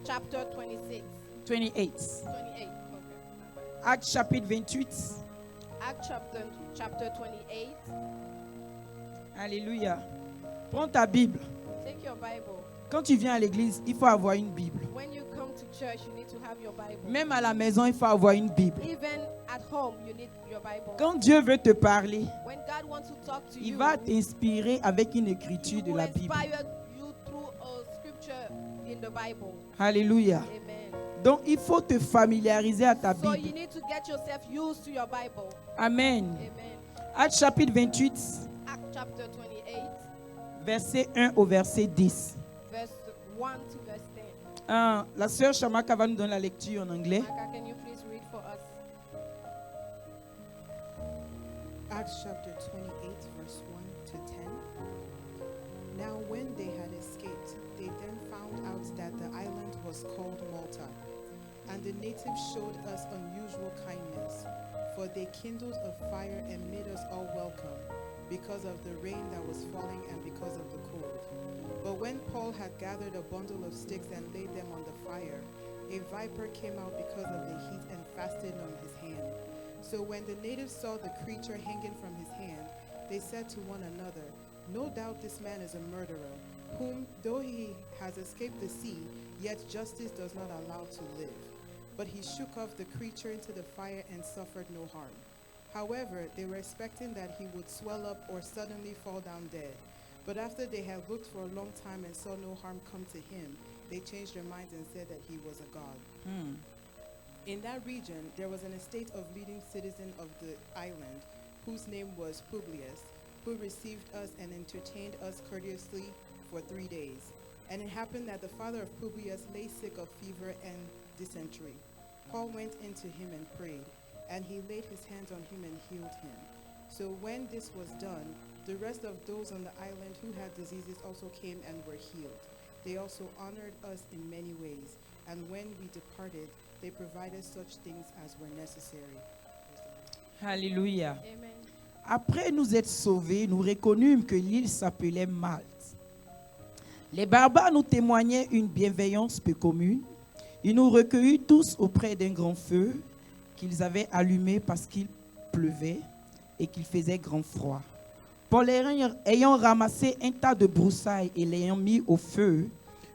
chapter 26. 28. 28. Okay. Actes chapitre 28. Acts chapter 28. Alléluia. Prends ta Bible. Take your Bible. Quand tu viens à l'église, il faut avoir une Bible. When you come to church, you need to have your Bible. Même à la maison, il faut avoir une Bible. Even at home, you need your Bible. Quand Dieu veut te parler, When God wants to talk to il you, va t'inspirer avec une He écriture de will la Bible. inspire you through a scripture in the Bible. Alléluia. Amen. Donc, il faut te familiariser à ta So you Bible. need to get yourself used to your Bible. Amen. Amen. Actes chapitre 28, Acts chapter 28, verset 1 au verset 10. verse 1 to verse 10. La sœur Shamaka va nous donner la lecture en anglais. Maka, can you please read for us? Acts chapter 28, verse 1 to 10. Now, when they had escaped, they then found out that the island was called Malta. And the natives showed us unusual kindness, for they kindled a fire and made us all welcome, because of the rain that was falling and because of the cold. But when Paul had gathered a bundle of sticks and laid them on the fire, a viper came out because of the heat and fastened on his hand. So when the natives saw the creature hanging from his hand, they said to one another, "No doubt this man is a murderer, whom, though he has escaped the sea, yet justice does not allow to live." But he shook off the creature into the fire and suffered no harm. However, they were expecting that he would swell up or suddenly fall down dead. But after they had looked for a long time and saw no harm come to him, they changed their minds and said that he was a god. In that region, there was an estate of leading citizen of the island, whose name was Publius, who received us and entertained us courteously for 3 days. And it happened that the father of Publius lay sick of fever and dysentery. Paul went into him and prayed, and he laid his hands on him and healed him. So when this was done, the rest of those on the island who had diseases also came and were healed. They also honored us in many ways, and when we departed, they provided such things as were necessary. Alléluia. Amen. Après nous être sauvés, nous reconnûmes que l'île s'appelait Malte. Les barbares nous témoignaient une bienveillance peu commune. Ils nous recueillirent tous auprès d'un grand feu qu'ils avaient allumé parce qu'il pleuvait et qu'il faisait grand froid. Paul ayant ramassé un tas de broussailles et l'ayant mis au feu,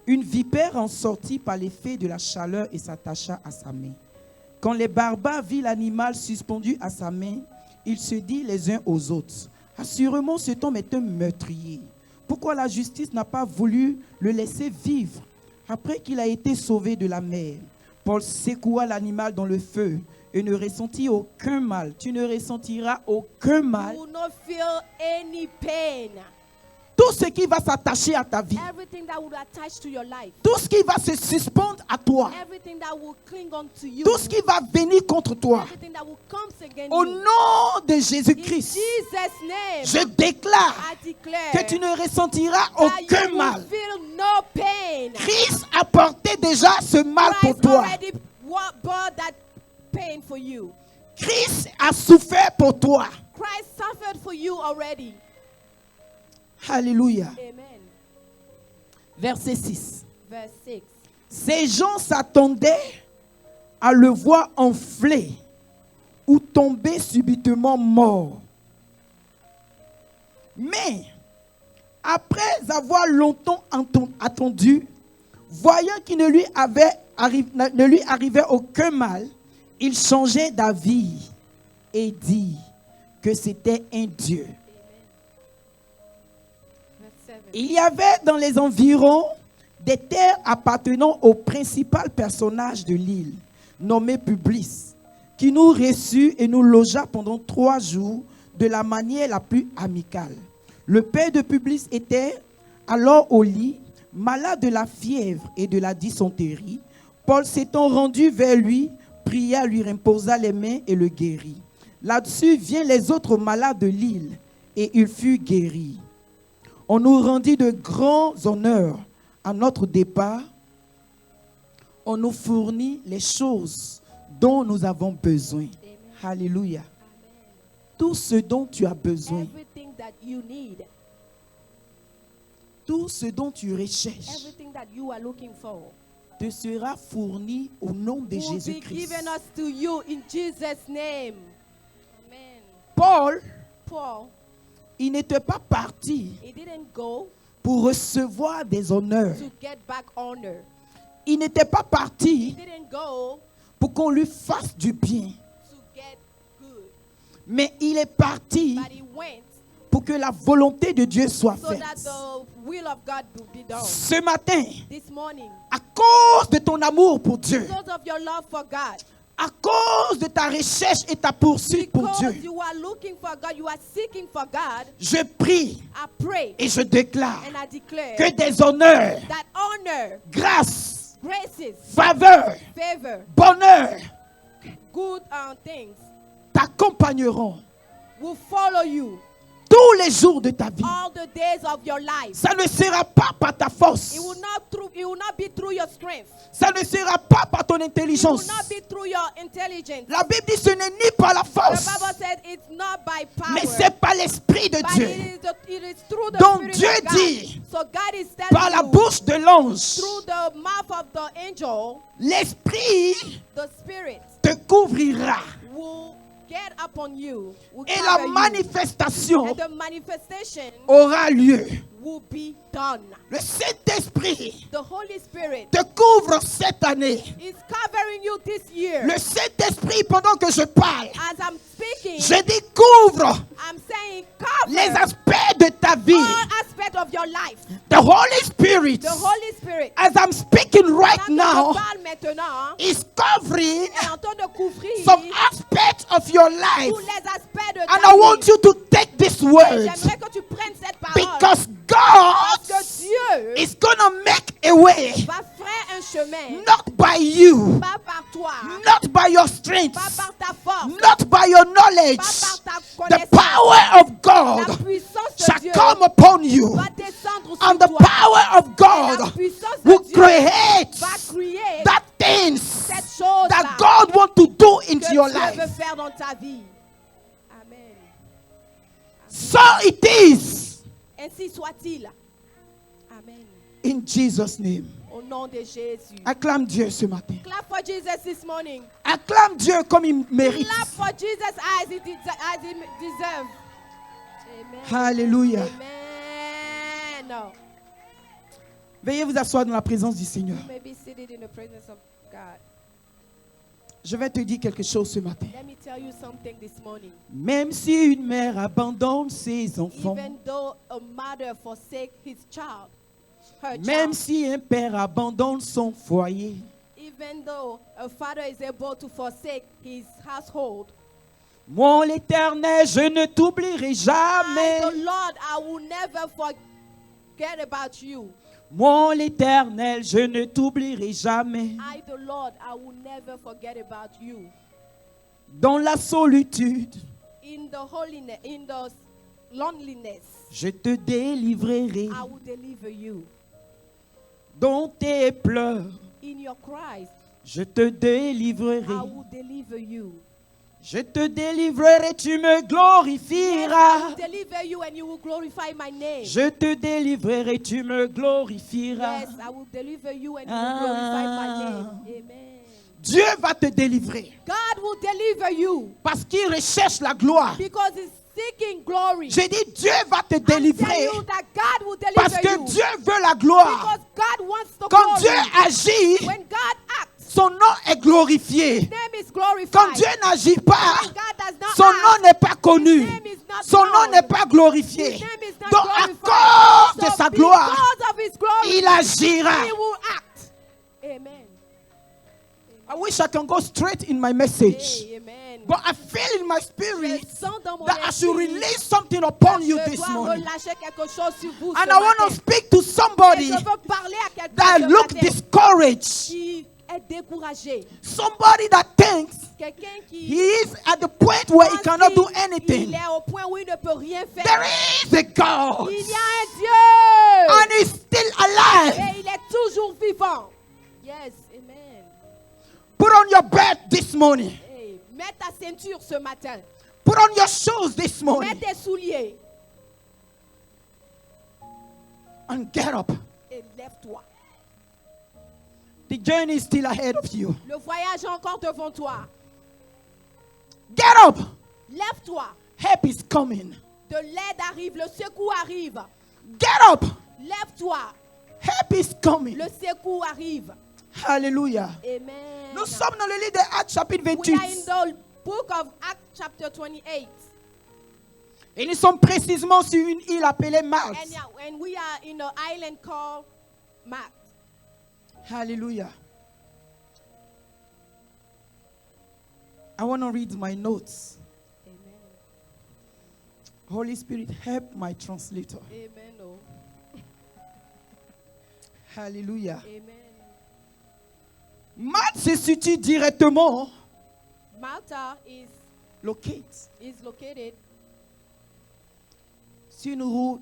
une vipère en sortit par l'effet de la chaleur et s'attacha à sa main. Quand les barbares virent l'animal suspendu à sa main, ils se dirent les uns aux autres, « Assurément, cet homme est un meurtrier. Pourquoi la justice n'a pas voulu le laisser vivre après qu'il a été sauvé de la mer ?» Paul secoua l'animal dans le feu et ne ressentit aucun mal. Tu ne ressentiras aucun mal. You will not feel any pain. Tout ce qui va s'attacher à ta vie, Everything that would attach to your life, tout ce qui va se suspendre à toi, everything that will cling on to you, tout ce qui va venir contre toi, everything that will come against au you. nom de In Jésus-Christ, Jesus' name, je déclare I declare que tu ne ressentiras that aucun you mal. will feel no pain. Christ a porté déjà ce mal pour Christ toi. already bore that pain for you. Christ a souffert pour toi. Christ suffered for you already. Alléluia. Amen. Verset 6. Verse 6. Ces gens s'attendaient à le voir enfler ou tomber subitement mort. Mais, après avoir longtemps attendu, voyant qu'il ne lui arrivait aucun mal, il changeait d'avis et dit que c'était un Dieu. Verse 7. Il y avait dans les environs des terres appartenant au principal personnage de l'île, nommé Publius, qui nous reçut et nous logea pendant 3 jours de la manière la plus amicale. Le père de Publius était alors au lit, malade de la fièvre et de la dysenterie. Paul s'étant rendu vers lui, pria, lui imposa les mains et le guérit. Là-dessus vinrent les autres malades de l'île et il fut guéri. On nous rendit de grands honneurs à notre départ. On nous fournit les choses dont nous avons besoin. Amen. Alléluia. Amen. Tout ce dont tu as besoin, Everything that you need, tout ce dont tu recherches, everything that you are looking for, te sera fourni au nom de will be Jésus-Christ. given us to you in Jesus' name. Amen. Paul, Paul, il n'était pas parti he didn't go pour recevoir des honneurs. to get back honor. Il n'était pas He parti didn't go pour qu'on lui fasse du bien. to get good. Mais il est parti But he went pour que la volonté de Dieu soit so that faite. the will of God will be done. Ce matin, This morning, à cause de ton amour pour Dieu, because of your love for God, à cause de ta recherche et ta poursuite pour because Dieu, you are looking for God, you are seeking for God, je prie I pray et je déclare and I declare que des honneurs, that honor, grâce, graces, faveur, favor, bonheur good things t'accompagneront will follow you tous les jours de ta vie. all the days of your life. Ça ne sera pas par ta force. It will not be through your strength. Ça ne sera pas par ton It will intelligence. not be through your intelligence. La Bible dit ce n'est ni par la The force, Bible said it's not by power, mais c'est par l'Esprit de but Dieu. it is through the Donc Spirit Dieu of God. dit, So God is telling par la you bouche de l'ange, through the mouth of the angel, l'Esprit the Spirit te couvrira. will get upon you, will Et cover la you, manifestation and the manifestation aura lieu. will be done. Le Saint-Esprit The Holy Spirit te couvre cette année. is covering you this year. Le Saint-Esprit, pendant que je parle, As I'm speaking, je dis couvre I'm saying cover les aspects de ta vie. all aspects of your life. The Holy Spirit, The Holy Spirit, as I'm speaking right quand je now, parle maintenant, is covering est en train de couvrir some aspects of your life. tous les aspects de And ta I want vie. you to take this Et word j'aimerais que tu prennes cette parole because parce God que Dieu is gonna make a way, va faire un chemin, not by you, pas par toi, not by your strength, pas par ta force, not by your pas knowledge. par ta The connaissance. power of La God puissance de shall Dieu come upon you, va descendre and sur the toi. power of Et la God puissance will de Dieu create va créer that things cette chose that God wants to do que into your Dieu veut life. faire dans ta vie. Amen. So it is Ainsi soit-il. Amen. in Jesus' name. Au nom de Jésus. Acclame Dieu ce matin. Clap for Jesus this morning. Acclame Dieu comme il mérite. Clap for Jesus as he deserves. Amen. Hallelujah. Amen. Veuillez vous asseoir dans la présence du Seigneur. You may be seated in the presence of God. Je vais te dire quelque chose ce matin. Let me tell you something this morning. Même si une mère abandonne ses enfants, Even though a mother forsake his child, her même child, si un père abandonne son foyer, even though a father is able to forsake his household, mon l'Éternel, je ne t'oublierai I, jamais. the Lord, I will never forget about you. Mon l'Éternel, je ne t'oublierai jamais. I, the Lord, I will never forget about you. Dans la solitude, In the holiness, in the loneliness, je te délivrerai. I will deliver you. Dans tes pleurs, In your cries, je te délivrerai. I will deliver you. Je te délivrerai, tu me Yes, I glorifieras. will deliver you and you will glorify my name. Je te délivrerai, tu me glorifieras. Yes, I will deliver you and you will glorify my name. Amen. Dieu va te délivrer God will deliver you parce qu'il recherche la gloire. because he's seeking glory. J'ai dit Dieu va te I'm telling délivrer you that God will deliver parce que you Dieu veut la gloire. because God wants the Quand Dieu glory. agit, When God acts, son nom est glorifié. his name is glorified. Quand Dieu n'agit pas, When God does not son nom act, n'est pas connu. his name is not Son nom known. n'est pas glorifié. His name is not Donc à glorified. cause de So sa gloire, because of his glory, il agira. he will act. Amen. I wish I can go straight in my message. Hey, amen. But I feel in my Je spirit sens dans mon that I should esprit release something upon you je this dois morning. relâcher quelque chose sur vous And ce I want to matin. speak to Et somebody je veux parler à quelqu'un that ce look matin discouraged. qui est découragé. Somebody that thinks Quelqu'un he qui is at the point where he pense cannot do qu'il- anything. il est au point où il ne peut rien faire. There is a God Il y a un Dieu and he's still alive. et il est toujours vivant. Yes, amen. Put on your bed this morning. Hey, mets ta ceinture ce matin. Put on your shoes this Mets morning tes souliers and get up. et lève-toi. The journey is still ahead of you. Le voyage est encore devant toi. Get up. Lève-toi. Help is coming. De l'aide arrive, le secours arrive. Get up. Lève-toi. Help is coming. Le secours arrive. Hallelujah. Amen. Nous sommes dans le livre de Actes chapitre We are 28. in the book of Acts chapter 28. Et nous sommes précisément sur une île appelée Malte. And we are in an island called Malta. Hallelujah. I want to read my notes. Amen. Holy Spirit, help my translator. Amen. Oh. Hallelujah. Amen. Malte se situe directement, Malta is located sur une route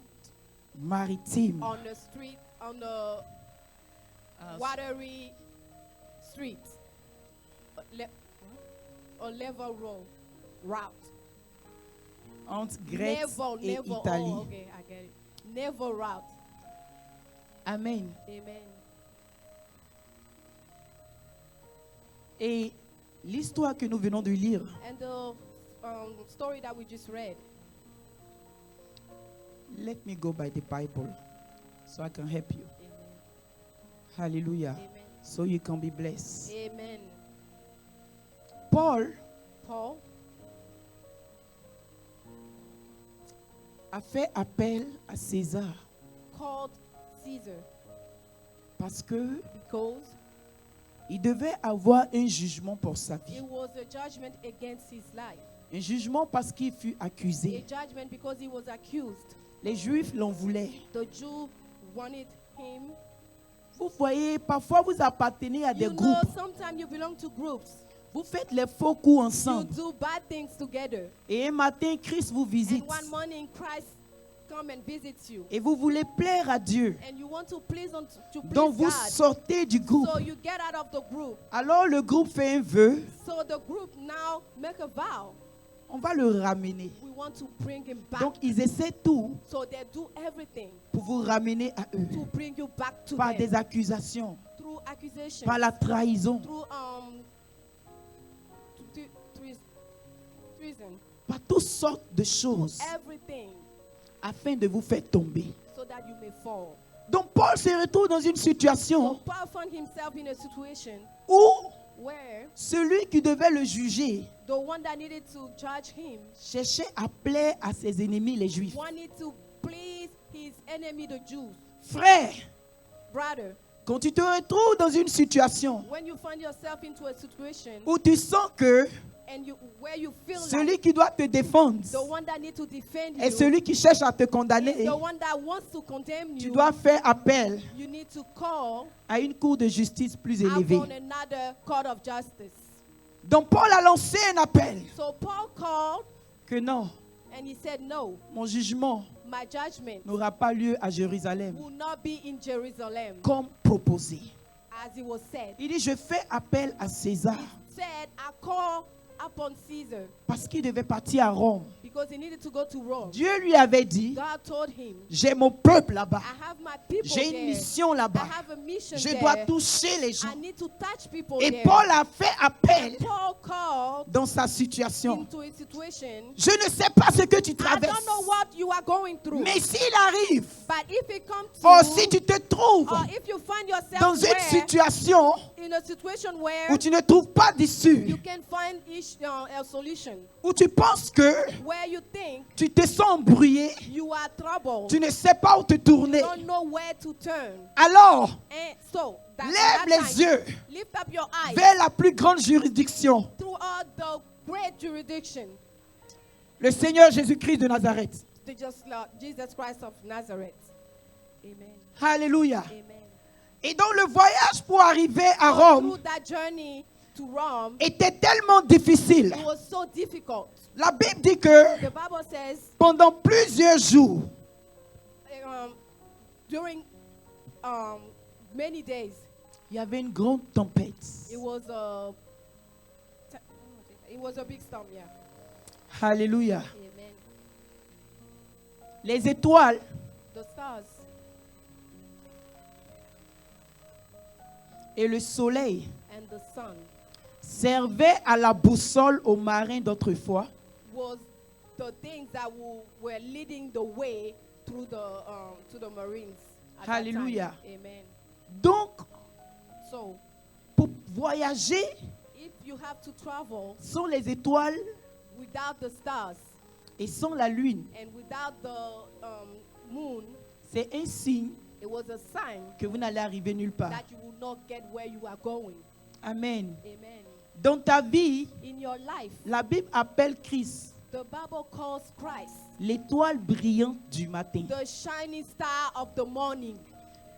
maritime. on the street, on the watery street. A level route. Entre Grèce et Naval. Italie. Oh, okay, I get it. Naval route. Amen. Amen. Et l'histoire que nous venons de lire, And the story that we just read. let me go by the Bible so I can help you. Amen. Hallelujah. Amen. So you can be blessed. Amen. Paul Paul a fait appel à César called Caesar parce que because il devait avoir un jugement pour sa it vie. was a judgment against his life. Un jugement parce qu'il fut A accusé. judgment because he was accused. Les Juifs l'en voulaient. The Jew wanted him. Vous voyez, parfois vous appartenez à des You know, groupes. sometimes you belong to groups. Vous faites les faux coups You ensemble. do bad things together. Et un matin, Christ vous visite. And one morning Christ come and visits you. Et vous voulez plaire à Dieu. And you want to please Donc vous God. sortez du groupe. So you get out of the group. Alors le groupe fait un vœu. So the group now make a vow. On va le ramener. We want to bring him back. Donc ils essaient tout So they do everything pour vous ramener à eux. to bring you back to Par them. des accusations, Through accusations. par la trahison, Through treason. par toutes sortes de choses Everything afin de vous faire tomber. so that you may fall. Donc Paul se retrouve dans une So situation Paul found himself in a situation où where celui qui devait le juger the one that needed to judge him cherchait à plaire à ses ennemis les Juifs. wanted to please his enemy, the Jews. Frère, Brother, quand tu te retrouves dans une situation when you find yourself into a situation où tu sens que and where you feel celui like qui doit te défendre the one that needs to defend est you celui qui cherche à te condamner, is the one that wants to condemn tu you, dois faire appel you need to call à une cour de justice plus élevée. upon another court of justice. Donc Paul a lancé un appel So Paul called que non, and he said, no, mon jugement my judgment n'aura pas lieu à Jérusalem will not be in Jerusalem, comme proposé. as it was said. Il dit, je fais appel à César He said, I call upon Caesar parce qu'il devait partir à Rome. because he needed to go to Rome. Dieu lui avait dit, God told him, j'ai mon peuple là-bas, I have my people j'ai une there. mission I là-bas, have a mission je there. dois toucher les gens. I need to touch people Et there. Paul a fait appel Paul called dans sa situation. into a situation. Je ne sais pas ce que tu I traverses, don't know what you are going through. mais s'il arrive, But if it comes to or si tu te trouves or if you find yourself dans une where, situation in a situation where où tu ne trouves pas you d'issue, can find a solution, où tu penses que where you think tu te sens embrouillé, you are troubled, tu ne sais pas où te tourner, you don't know where to turn. alors And so that, lève that les time, yeux lift up your eyes vers la plus grande juridiction, throughout the great jurisdiction, le Seigneur Jésus-Christ de Nazareth. to just Jesus Christ of Nazareth. Amen. Alléluia. Amen. Et donc le voyage pour arriver à So Rome through that journey to Rome, était tellement difficile. it was so difficult. La Bible dit que The Bible says pendant plusieurs jours, during many days, il y avait une grande tempête. it was a big storm. Yeah. Alléluia. Amen. Les étoiles The stars et le soleil and the sun servaient à la boussole aux marins d'autrefois, was the things that were leading the way through to the Marines. At that time. Hallelujah. Amen. donc So, pour voyager if you have to travel sans les étoiles without the stars et sans la lune, and without the moon, c'est un signe it was a sign que vous n'allez arriver nulle part. that you will not get where you are going. Amen. Amen. Dans ta vie, In your life, la Bible appelle Christ the Bible calls Christ l'étoile brillante du matin. the shining star of the morning.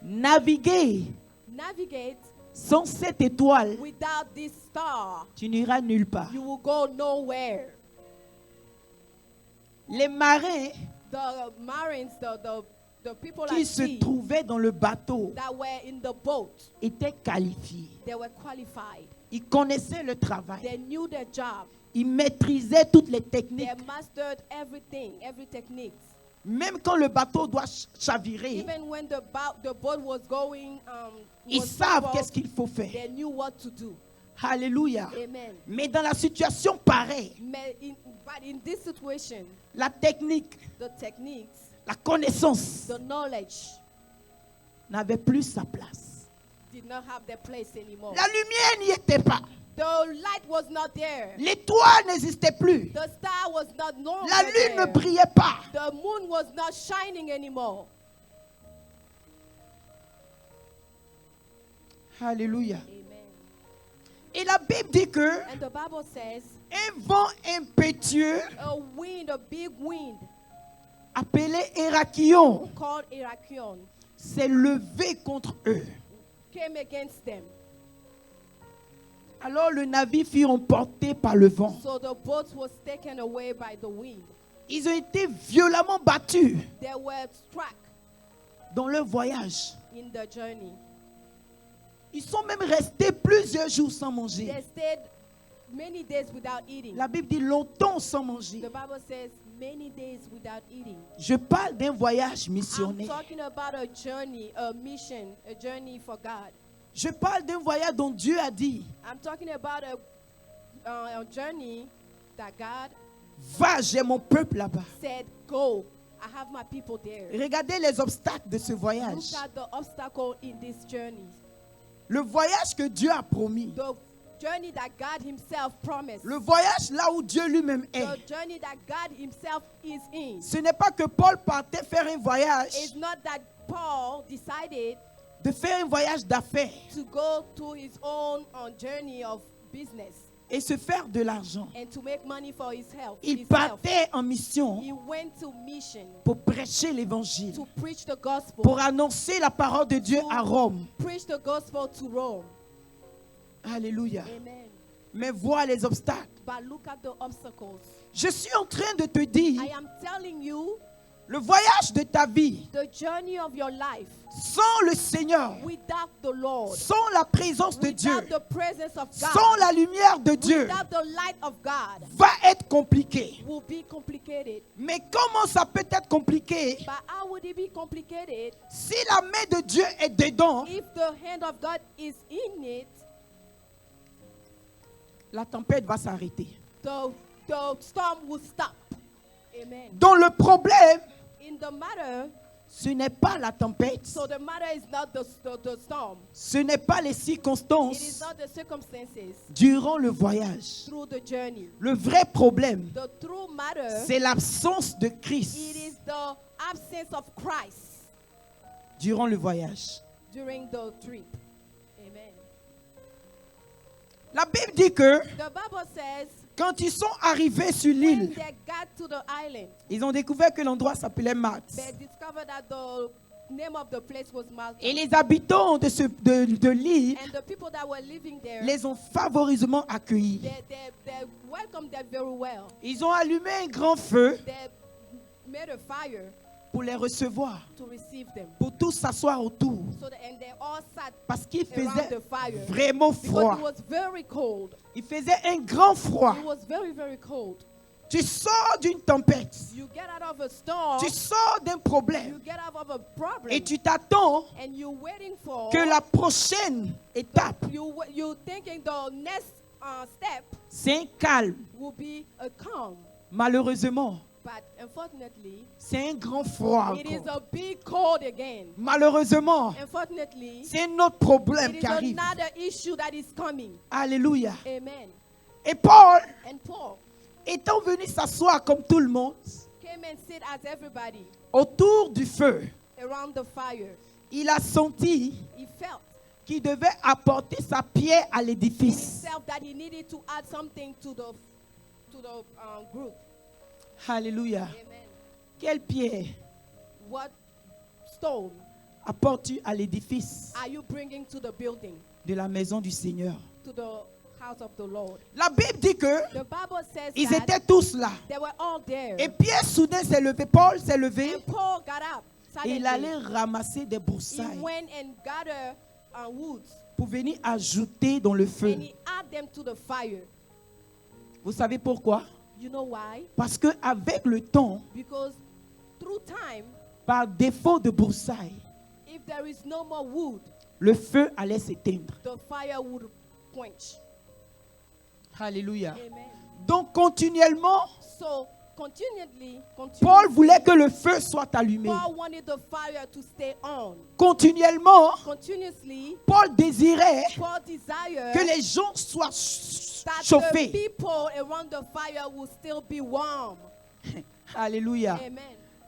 Naviguer Navigate sans cette étoile, without this star, tu n'iras nulle part. you will go nowhere. Les marins The Marines, the people qui at se sea trouvaient dans le bateau that were in the boat, étaient qualifiés. they were qualified. Ils connaissaient le travail. They knew their job. Ils maîtrisaient toutes les techniques. They mastered everything, every technique. Même quand le bateau doit chavirer, Even when the boat was going, ils was savent troubled, qu'est-ce qu'il faut faire. they knew what to do. Alléluia. Amen. Mais dans la situation pareille, But in this situation, la technique, the techniques, la connaissance the knowledge n'avait plus sa place. did not have their place anymore. La lumière n'y était pas. The light was not there. L'étoile n'existait plus. The star was not known. La lune ne brillait pas. The moon was not shining anymore. Alléluia. Amen. Et la Bible dit que And the Bible says, un vent impétueux a wind, a big wind appelé Hérakion called Irakion s'est levé contre eux. came against them. Alors le navire fut emporté par le vent. So the boat was taken away by the wind. Ils ont été violemment battus They were struck dans leur voyage. in the journey. Ils sont même restés plusieurs jours sans manger. They stayed many days without eating. La Bible dit longtemps sans manger. The Bible says many days without eating. Je parle d'un voyage I'm missionnaire. talking about a journey, a mission, a journey for God. Je parle d'un voyage dont Dieu a dit, I'm talking about a journey that God va, j'ai mon peuple là-bas. said, go. I have my people there. Regardez les obstacles de ce Look voyage. at the obstacle in this journey. Le voyage que Dieu a promis. The journey that God himself promised. Le voyage là où Dieu lui-même est. The journey that God himself is in. Ce n'est pas que Paul partait faire un voyage, It's not that Paul decided de faire un voyage d'affaires to go to his own journey of business et se faire de l'argent. and to make money for his health. Il partait en mission He went to mission pour prêcher l'évangile, to preach the gospel. pour annoncer la parole de Dieu à Rome. Preach the gospel to Rome. Alléluia. Amen. Mais vois les obstacles. But look at the obstacles. Je suis en train de te dire, I am telling you, le voyage de ta vie the journey of your life sans le Seigneur, without the Lord, sans la présence de Dieu, without the presence of sans God, la lumière de Dieu, without the light of God, va être compliqué. will be complicated. Mais comment ça peut être compliqué But how would it be complicated si la main de Dieu est dedans? if the hand of God is in it? La tempête va s'arrêter. The storm will stop. Amen. Donc le problème, In the matter, ce n'est pas la tempête, so the matter is not the storm. ce n'est pas les It is circonstances not the circumstances durant le voyage. through the journey. Le vrai problème, The true matter, c'est l'absence de it Christ is the absence of Christ durant le voyage. during the trip. Amen. La Bible dit que The Bible says quand ils sont arrivés sur when l'île, they got to the island, ils ont découvert que l'endroit s'appelait Malte. they discovered that the name of the place was Malta. Et les habitants de l'île And the people that were living there, les ont favorisement accueillis. they welcomed them very well. Ils ont allumé un grand feu They made a fire pour les recevoir, to receive them. pour tous s'asseoir autour. And they all sat Parce qu'il around faisait the fire. vraiment Because froid. it was very cold. Il faisait un grand froid. It was very, very cold. Tu sors d'une tempête. You get out of a storm. Tu sors d'un You problème. get out of a problem. Et tu t'attends And you're waiting for. que la prochaine étape, You thinking the next step c'est un calme. will be a calm. Malheureusement, But unfortunately, c'est un grand froid it is encore. a big cold again. Malheureusement, Unfortunately, c'est un autre problème it is qui arrive. another issue that is coming. Alléluia. Amen. Et Paul, And Paul étant venu s'asseoir comme tout le monde, came and sit as everybody autour du feu, around the fire. il a senti He felt qu'il devait apporter sa pierre à in l'édifice. himself that he needed to add something to the group. Alléluia. Amen. Quelle pierre What stone apportes-tu à l'édifice are you bringing to the building, de la maison du Seigneur? to the house of the Lord? La Bible dit que The Bible says ils that étaient tous là. they were all there. Et Pierre soudain s'est levé, Paul s'est levé And Paul got up et il suddenly. allait ramasser des He broussailles went and gathered woods pour venir ajouter dans le feu. and he added them to the fire. Vous savez pourquoi? You know why? Parce que avec le temps, Because through time, par défaut de broussailles, if there is no more wood, le feu allait s'éteindre. the fire would quench. Alléluia. Amen. Donc continuellement, So continually, Paul voulait que le feu soit allumé. Paul wanted the fire to stay on. Continuellement, Continuously, Paul désirait Paul desired que les gens soient that the chauffés. people around the fire will still be warm. Alléluia. Amen.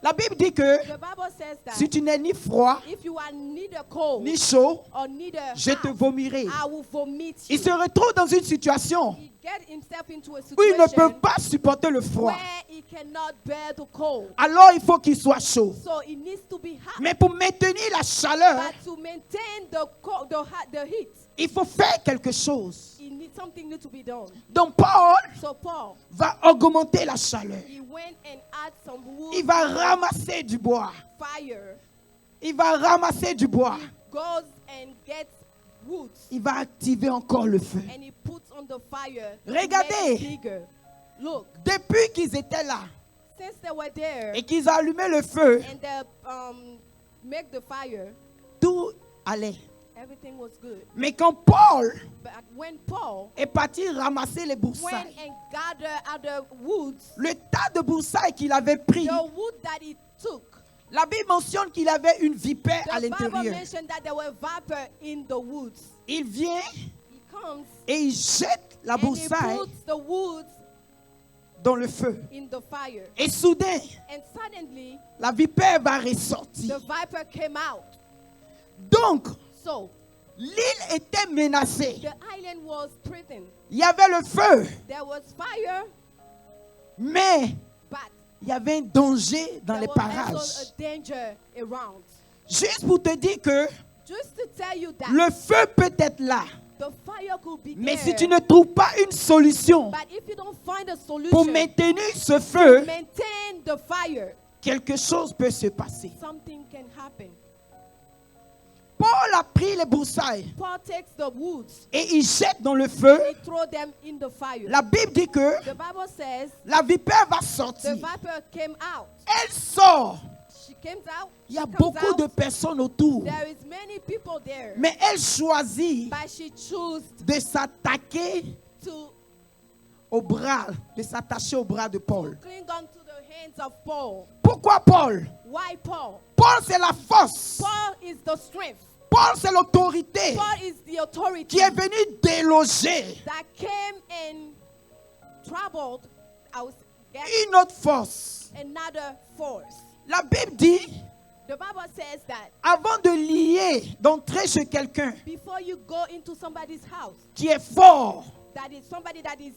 La Bible dit que The Bible says that si tu n'es ni froid, if you are neither cold ni chaud, or neither je te hot, vomirai. I will vomit Il you. se retrouve dans une situation He get himself into a où il ne peut situation pas supporter le froid. where he cannot bear the cold. Alors il faut qu'il soit chaud. So it needs to be hot. Mais pour maintenir la chaleur, But to maintain the heat, il faut faire quelque chose. something need to be done. Donc Paul So Paul, va augmenter la chaleur. he went and add some wood, Il va ramasser du bois. fire. Il va ramasser du bois. He goes and gets wood Il va activer encore le feu. and he puts on the fire. to Regardez. make it bigger. Look, Depuis qu'ils étaient là since they were there et qu'ils allumaient le feu, and they make the fire, tout allait. everything was good. Mais quand Paul But when Paul est parti ramasser les went broussailles, and gathered other woods, le tas de broussailles qu'il avait pris, the wood that he took, la Bible mentionne qu'il avait une vipère à the Bible l'intérieur. mentioned that there were vapor in the woods. Il vient He comes et il jette la and he broussaille puts the woods dans le feu. in the fire. Et soudain, And suddenly, la vipère va ressortir. the viper came out. Donc, So, l'île était menacée. the island was threatened. Il y avait le feu, There was fire, mais but il y avait un danger dans les there was also parages. a danger around. Juste pour te dire que Just to tell you that le feu peut être là, the fire could be mais there, si tu ne trouves pas une solution but if you don't find a solution pour maintenir ce feu, maintain the fire, quelque chose peut se passer. something can happen. Paul a pris les broussailles Paul takes the woods, et il jette dans le feu. he throw them in the fire. La Bible dit que The Bible says la vipère va the sortir. viper came out. Elle sort. She came out. Il y a she comes beaucoup out. de personnes autour. There is many people there, Mais elle choisit but she chose de s'attaquer to au bras, de s'attacher au bras de Paul. cling on to the hands of Paul. Pourquoi Paul? Why Paul? Paul, c'est la force. Paul is the strength. Paul, c'est l'autorité Paul is the authority qui est venue déloger that came and troubled une autre force. another force. La Bible dit, The Bible says that avant de lier, d'entrer chez quelqu'un before you go into somebody's house, qui est fort that is somebody that is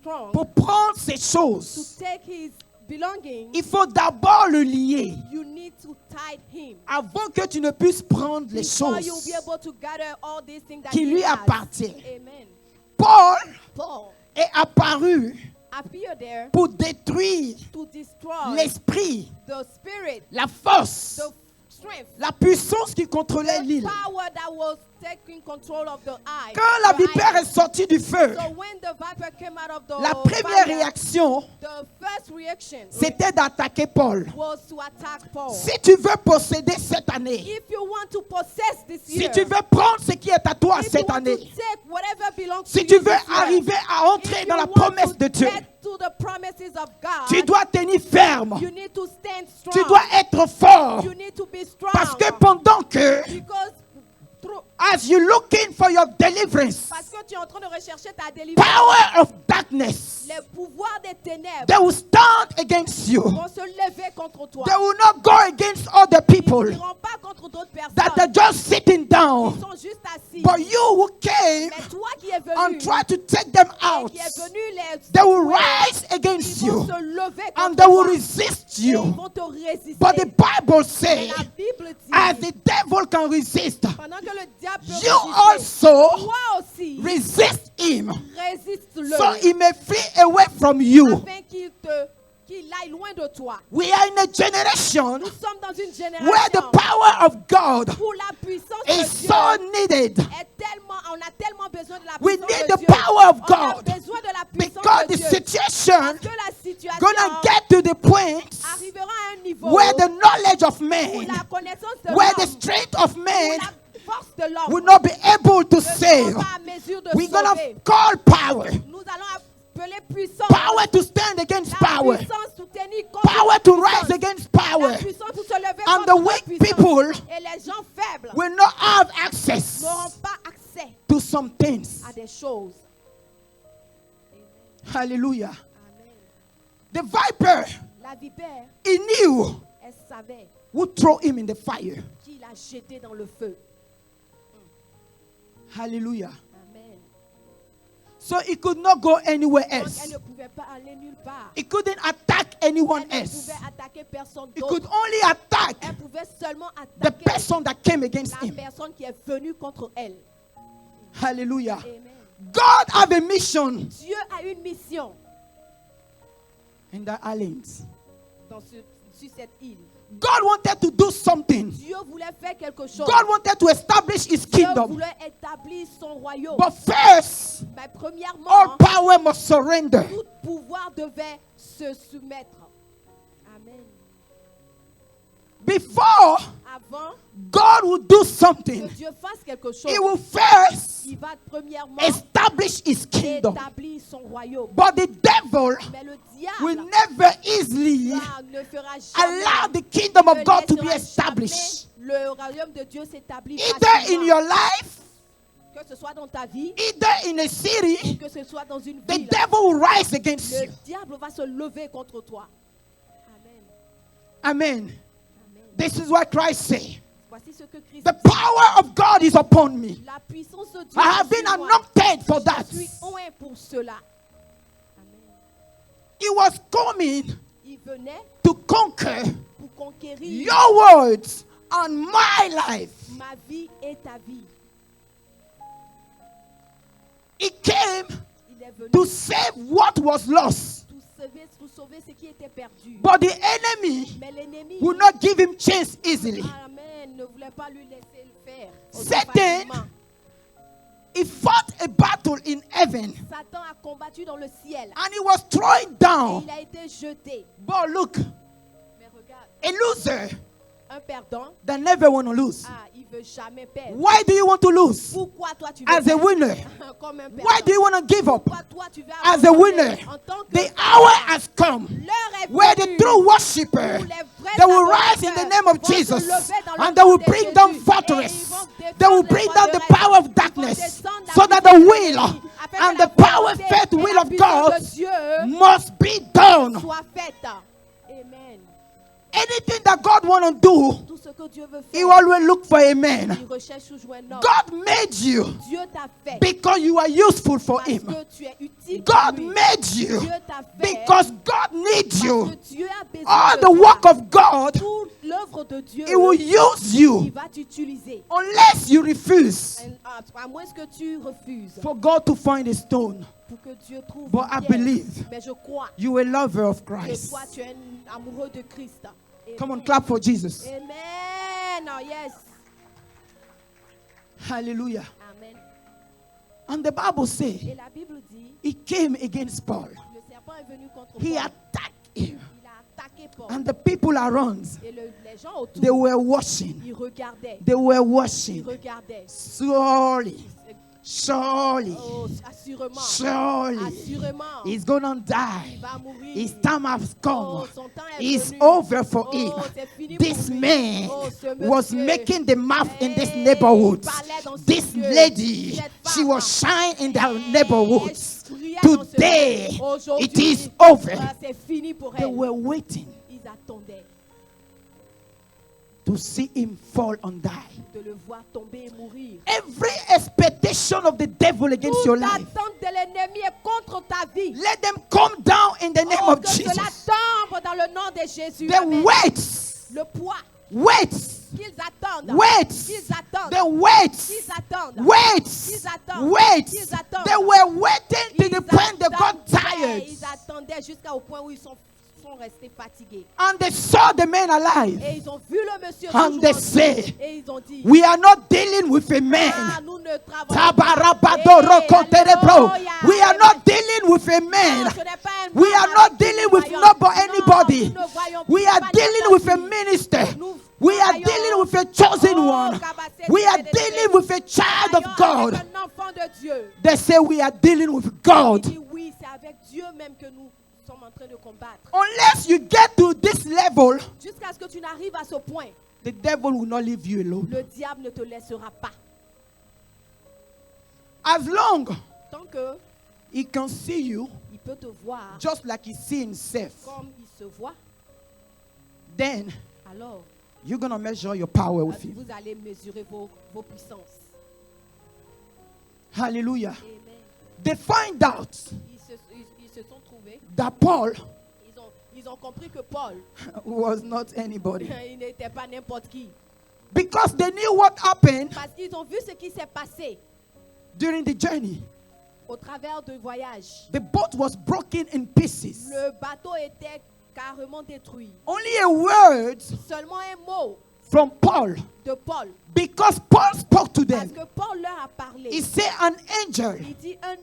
strong, pour prendre ses to choses, take his belongings, il faut d'abord le lier you need to tie him avant que tu ne puisses prendre les before you'll choses be able to gather all these things that qui he lui has. appartiennent. Amen. Paul Paul est apparu appeared there pour détruire to destroy l'esprit, the spirit, la force the strength. La puissance qui contrôlait The l'île. power that was taking control of the eye. Quand la the vipère island. est sortie du feu, So when the viper came out of the la première fire, réaction, the first reaction c'était d'attaquer Paul. was to attack Paul. Si tu veux posséder cette année, If you want to possess this si year, tu veux prendre ce qui est à toi if you cette want année, to take whatever belongs si to tu you veux this year, arriver à entrer if dans you la want promesse to de Dieu, get to the promises of God, tu dois tenir ferme. you need to stand strong. Tu dois être fort. You need to be strong. Parce que pendant que, Because through, as you looking for your deliverance, parce que tu es en train de rechercher ta délivrance, power of darkness, les pouvoirs des ténèbres they will stand against you. vont se lever contre toi. They will not go against other Ils people n'iront pas contre d'autres that personnes. are just sitting Ils down. sont juste assis. But you who came Mais toi qui es venu, and try to take them et out, qui est venu les they will secouer, rise ils against vont you se lever and contre they will toi. resist Et ils you. vont te résister. But the Bible Mais says, la Bible dit, as the devil can resist, pendant que le diable peut you résister, also toi aussi, resist him, résiste-le, so he may flee away from you. afin qu'il aille loin de toi. We are in a generation Nous sommes dans une génération where the power of God où la puissance is de Dieu so needed, est tellement, on a tellement besoin de la We puissance need de the Dieu. power of On a God, besoin de la puissance because de the Dieu. situation Parce que la situation gonna get to the point arrivera à un niveau where the knowledge of où man, la connaissance de where the l'homme, strength of où man la force de l'homme will not be able to ne save. sera pas à mesure de We're gonna sauver. call power, Nous allons appeler puissance. power to stand against La power, puissance pour tenir compte power de to la rise puissance. against power. La puissance pour se lever And contre the la weak puissance. people Et les gens faibles will not have access n'auront pas accès to some things. à des choses. Hallelujah. Amen. The viper, La vipère, he knew elle savait who throw him in the fire. qui l'a jeté dans le feu. Hallelujah. Amen. So he could not go anywhere Donc, elle else. ne pouvait pas aller nulle part. He couldn't attack anyone Elle ne else. pouvait attaquer personne He could d'autre. only attack Elle pouvait seulement the attaquer person that came against la him. personne qui est venue contre elle. Hallelujah. Amen. God have a mission Dieu a une mission in the islands. sur cette île. God wanted to do something. Dieu voulait faire quelque chose. God wanted to establish his Dieu kingdom. voulait établir son royaume. But first, Mais premièrement, all power must surrender. tout pouvoir devait se soumettre. Amen. Before Avant God will do que something, Dieu fasse quelque chose, he will first il va premièrement establish his kingdom. établir son royaume. But the devil Mais le will diable never easily ne fera jamais allow the kingdom of ne God to be laissera established. jamais le royaume de Dieu s'établir Either facilement. in your life, Que ce soit dans ta vie, either in a ou city, que ce soit dans une the ville, devil will rise against le you. diable va se lever contre toi. Amen. Amen. Amen. This is what Christ said. Voici ce que Christ The dit. power of God is upon me. La puissance de Dieu I have est been sur moi. anointed for that. Je suis oint pour cela. Amen. He was coming Il venait to conquer pour conquérir your words and my life. ma vie et ta vie. He came Il est venu to save what was lost. pour sauver ce qui était perdu. But the enemy Mais l'ennemi, will not give him chance easily. Amen, ne voulait pas lui laisser le faire. Satan, facilement. he fought a battle in heaven Satan a combattu dans le ciel. and he was throwing Et down. il a été jeté. But look, Mais regarde, a loser un perdant, that never want to lose. il veut jamais perdre. Why do you want to lose? Pourquoi toi tu veux As a perdre? winner. Comme un perdant. Why do you want to give up? Pourquoi toi tu veux As a abandonner? winner? En tant que The hour has come l'heure est where the venue true worshiper, où les vrais they will rise in the adorateurs name of vont se Jesus lever dans le and they will nom de bring down Jésus. Et ils fortress. vont défendre They will les bring down the forteresses. power of Ils vont darkness descendre la so that puissance the de will l'ennemi, afin que and la the power volonté faith et will la of puissance God de Dieu must be done. soit faite. Amen. Anything that God want to do, Tout ce que Dieu veut He faire, always look for a man. il recherche toujours un homme. God made you Dieu t'a fait because you are useful for parce Him. que tu es utile God pour lui. made you Dieu t'a fait because God needs parce you. que Dieu a besoin All de the toi. work of God, Toute l'œuvre de Dieu, He will use il you va t'utiliser. unless you refuse À moins que tu refuses for God to find a stone. pour que Dieu trouve But une I pierre. believe Mais je crois you a lover of que Christ. toi tu es un amoureux de Christ. Come on, Amen. clap for Jesus. Amen. Amen. Yes. Hallelujah. Amen. And the Bible says Et la Bible dit, he came against Paul. le serpent est venu contre He Paul. attacked him. Il a attaqué Paul. And the people around, Et les gens autour, they were watching. ils regardaient. They were Ils watching. regardaient. Surely, surely, Oh, assurément. surely, Assurément. he's gonna Il die. va mourir. His time has Oh, come. son temps est It's venu. over for Oh, him. c'est fini This pour lui. man Oh, ce was monsieur. making the mouth in this Hey, neighborhood. il parlait dans ce This lieu. lady, Cette she femme. was shining in their Hey, neighborhoods. elle brillait dans ce Today, lieu. Aujourd'hui, it is over. C'est fini pour They elle. were waiting Ils attendaient to see him fall and die. de le voir tomber et mourir. Every expectation of the devil against your Toute life, attente de l'ennemi est contre ta vie. let them come down in the name Oh, of que cela Jesus. tombe dans le nom de Jésus. The Amen. weights, Le poids weights, qu'ils attendent. weights, Qu'ils attendent. the weights, Qu'ils attendent. weights, Ils attendent. weights. Ils attendent. They were waiting to Ils the point they got attendaient. tired. Ils attendaient jusqu'au point où ils sont restés fatigués. And they saw the man alive. Et ils ont vu le monsieur And toujours they en vie. say, Et ils ont dit, we are not dealing with a man. nous ne travaillons Tabarabadorokoterebro. We are not dealing with a man. We are not dealing with nobody, anybody. We are dealing with a minister. We are dealing with a chosen one. We are dealing with a child of God. un enfant de Dieu. They say we are dealing with God. Il dit oui, c'est avec Dieu même que nous sommes en train de combattre. Unless you get to this level, Jusqu'à ce que tu n'arrives à ce point, the devil will not leave you alone. le diable ne te laissera pas. As long Tant que he can see you il peut te voir just like he sees himself, comme il se voit, then alors you're going to measure your power with him. vous allez mesurer vos puissances. Hallelujah. Amen. They find out Ils se sont trouvés, that Paul ils ont compris que Paul, was not anybody. il n'était pas n'importe qui. Because they knew what happened Parce qu'ils ont vu ce qui s'est passé during the journey. au travers du voyage. The boat was broken in pieces. Le bateau était carrément détruit. Only a word Seulement un mot from Paul. de Paul. Because Paul spoke to Parce them. que Paul leur a parlé. He said, an angel Il dit un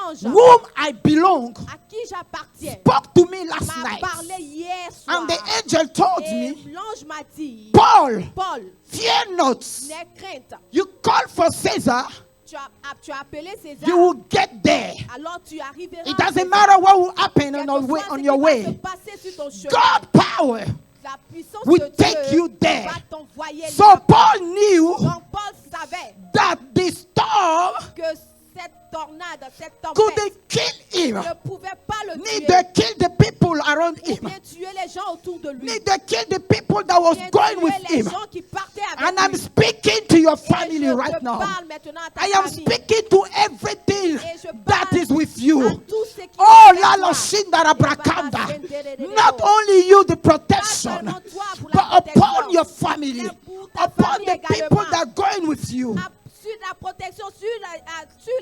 ange whom I belong à qui j'appartiens spoke to me last m'a night. parlé hier soir. And the angel told Et me, l'ange m'a dit, Paul, Paul, fear not. n'aie crainte. You call for Caesar, Tu as appelé César. you will get there. Alors tu arriveras. It à doesn't César. matter what will happen Quel on que your way. soit ce On qui your va way. se passer sur ton chemin, God power la puissance will de take Dieu you there. va t'envoyer So là-bas. Paul knew Donc Paul savait that the storm que cette tornade, cette couldn't tempête kill him, ne pouvait pas le tuer. neither kill the people around Ou him, bien tuer les gens autour de lui. neither kill the people that was Bien going tuer with les him. gens qui partaient avec And I'm lui. speaking to your Et je family right te now. parle maintenant à ta I am famille. speaking to everything Et je that parle is with à you. tous ceux qui Oh, sont avec Lalo toi. Shindara Brakanda. Not Not only you, the Pas protection, seulement toi pour but la protection, upon your family, mais pour ta upon famille the people également. that are going with you. Sur la protection, sur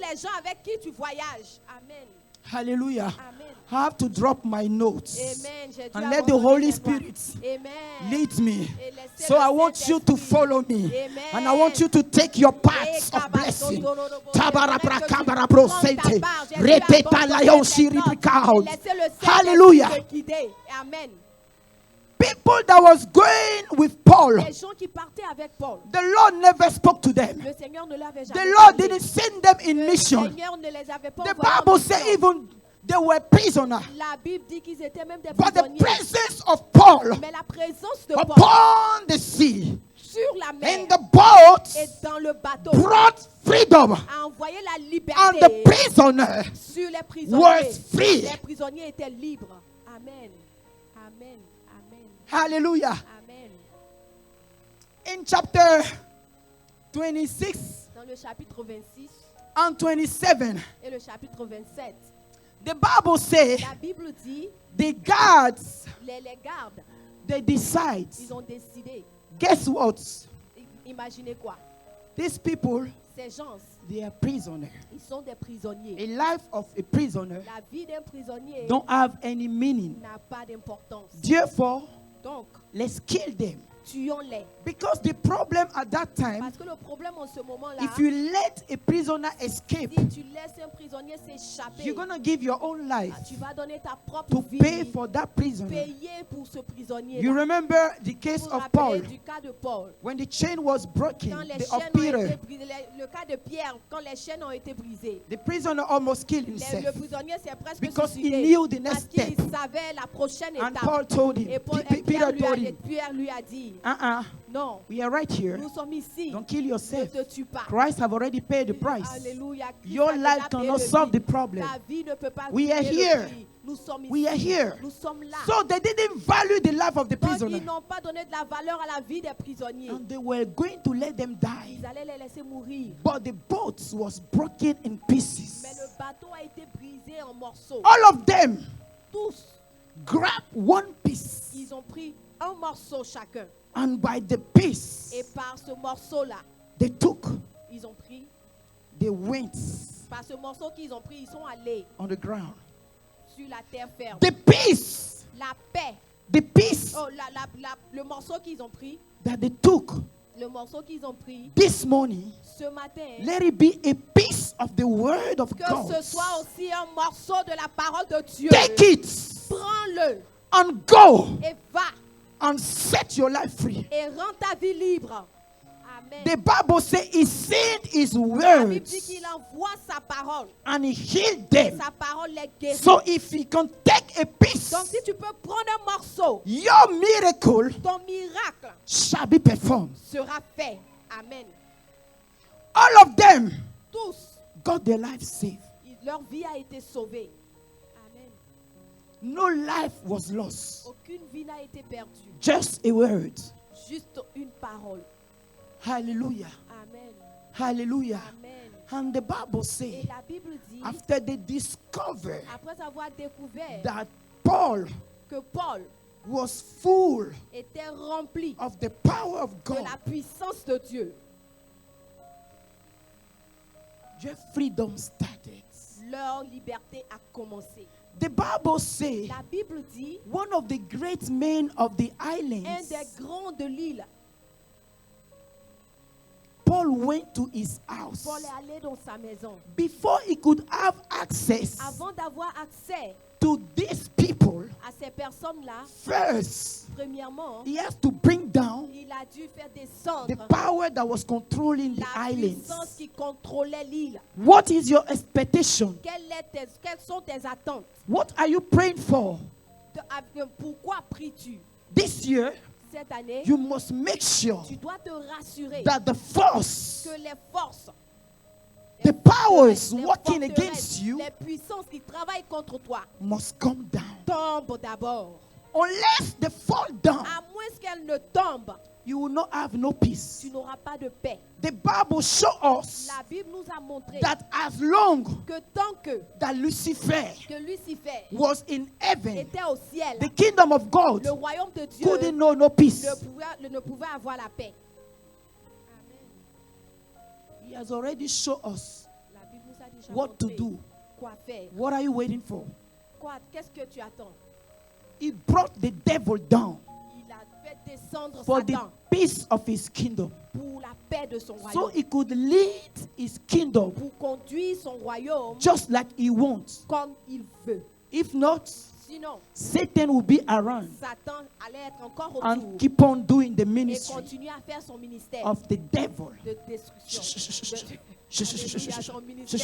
les gens avec qui tu voyages. Amen. Hallelujah. Amen. I have to drop my notes Amen. J'ai dû and let the abandonner Holy mes voix. Spirit Amen. lead me. Et laissez So le I want you to Saint-Esprit. follow me. Amen. And I want you to take your parts of blessing. Tabarabrakabarabroseite. Retetalayoshiribikaot. Hallelujah. Amen. People that was going with Paul, Les gens qui partaient avec Paul, the Lord never spoke to them. le Seigneur ne l'avait The jamais Lord parlé. didn't send them in Le mission. Seigneur ne les avait pas The envoyés en Bible says mission. even they were prisoners. La Bible dit qu'ils étaient même des But the prisonniers. presence of Paul Mais la présence de Paul upon the sea sur la mer in the boat et dans le bateau brought freedom. a envoyé la And liberté the prisoner sur les was prisonniers. free. Les prisonniers étaient libres. Amen. Amen. Amen. Hallelujah. Amen. In chapter 26 Dans le chapitre 26 and 27, et le chapitre 27, the Bible says la Bible dit, the guards, les gardes, they decide. ils ont décidé. Guess what? Imaginez quoi? These people, Ces gens, they are prisoners. ils sont des prisonniers. A life of a prisoner La vie d'un prisonnier don't have any meaning. n'a pas d'importance. Therefore, Donc, let's kill them tuons-les. Because the problem at that time, Parce que le problème en ce moment-là, if you let a prisoner escape, si tu laisses un prisonnier s'échapper, you're going to give your own life tu vas donner ta propre to vie, pay for that prisoner. payer pour ce prisonnier. You remember the case Vous of rappelez Paul du cas de Paul. when the chain was broken, Quand les of chaînes ont Peter. été brisées, le cas de Pierre, quand les chaînes ont été brisées, The prisoner almost killed le himself prisonnier s'est presque because he suicidé knew the parce next qu'il step. savait la prochaine And étape. Paul told him, Et Peter told him, Pierre lui a dit, non, we are right here. nous sommes ici, Don't kill ne yourself. te tue pas. Christ have already paid the price. Alléluia. Christ Your a déjà life payé cannot le solve prix. the problem. Ta vie ne peut pas We are payer le here. prix. Nous sommes We are ici. here. Nous sommes là. So they didn't value the life of the Donc prisoner. ils n'ont pas donné de la valeur à la vie des prisonniers. And they were going to let them die. Ils allaient les laisser mourir. But the boat was broken in pieces. Mais le bateau a été brisé en morceaux. All of them Tous, grabbed one piece. ils ont pris un morceau chacun. And by the piece Et par ce morceau-là, they took, ils ont pris, they went par ce morceau qu'ils ont pris, ils sont allés on the ground. sur la terre ferme. The piece, La paix. the piece Oh, le morceau qu'ils ont pris, that they took le morceau qu'ils ont pris this morning, ce matin, let it be a piece of the word of que God. ce soit aussi un morceau de la parole de Dieu. Take it Prends-le and go et va and set your life free. et rends ta vie libre. Amen. The Bible says he sent his La Bible words dit qu'il envoie sa parole. and he healed Et them. sa parole les guérit. So if he can take a piece, Donc si tu peux prendre un morceau, your miracle ton miracle shall be performed. sera fait. Amen. All of them Tous, got their life saved. leur vie a été sauvée. Amen. No life was lost. Aucune vie n'a été perdue. Just a word. Juste une parole. Hallelujah. Amen. Hallelujah. Amen. And the Bible Et says, la Bible dit, after they discovered après avoir découvert that Paul que Paul was full était rempli of the power of de God, la puissance de Dieu, your freedom started. leur liberté a commencé. The Bible says La Bible dit, one of the great men of the un islands, des grands de l'île, Paul went to his house. Paul est allé dans sa maison. Before he could have access Avant d'avoir accès to these people, à ces personnes-là, first premièrement, he has to bring down il a dû faire descendre the power that was controlling the la puissance islands. qui contrôlait l'île. What is your expectation? Quelles sont tes attentes? What are you praying for? Pourquoi pries-tu? This year, Cette année, you must make sure tu dois te rassurer that the force, que les forces, the powers les working forteresses, against you les puissances qui travaillent contre toi must come down. tombent d'abord. Unless they fall down, À moins qu'elles ne tombent, you will not have no peace. tu n'auras pas de paix. The Bible shows us La Bible nous a montré that as long que tant que Lucifer Lucifer was in heaven, était au ciel, the kingdom of God le royaume de Dieu couldn't know no peace. ne pouvait avoir la paix. Amen. He has already shown us La Bible nous a déjà what to montré do. quoi faire. What are you waiting for? Qu'est-ce que tu attends? He brought the devil down Il a fait descendre for the Satan peace of his kingdom, pour la paix de son so royaume, he could lead his kingdom pour conduire son royaume just like he wants. comme il veut. If not, Sinon, Satan will be around Satan allait être encore autour and keep on doing the et ministry continuer à faire son ministère of the devil. de destruction. Alléluia, Son ministère